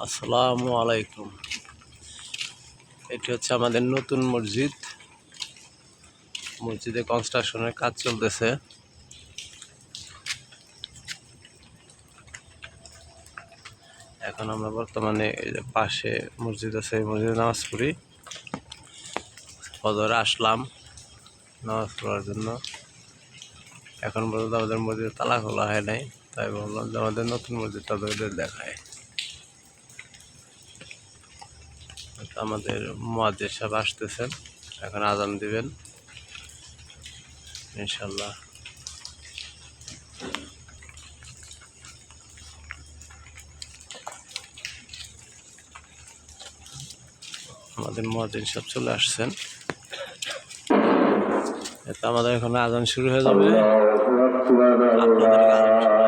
আসসালামু আলাইকুম। এটি হচ্ছে আমাদের নতুন মসজিদ। মসজিদে কনস্ট্রাকশনের কাজ চলতেছে। এখন আমরা বর্তমানে পাশে মসজিদ আছে, এই মসজিদে নামাজ পড়ি। ফজরে আসলাম নামাজ পড়ার জন্য। এখন পর্যন্ত আমাদের মসজিদে তালা খোলা হয় নাই, তাই বললাম যে আমাদের নতুন মসজিদটা তাদের দেখায়। আমাদের মুয়াজ্জিন সাহেব আসতেছেন, এখন আজান দিবেন ইনশাল্লাহ। আমাদের মুয়াজ্জিন সাহেব চলে আসছেন। এটা আমাদের এখন আজান শুরু হয়ে যাবে। আপনাদের আজান শোনায়।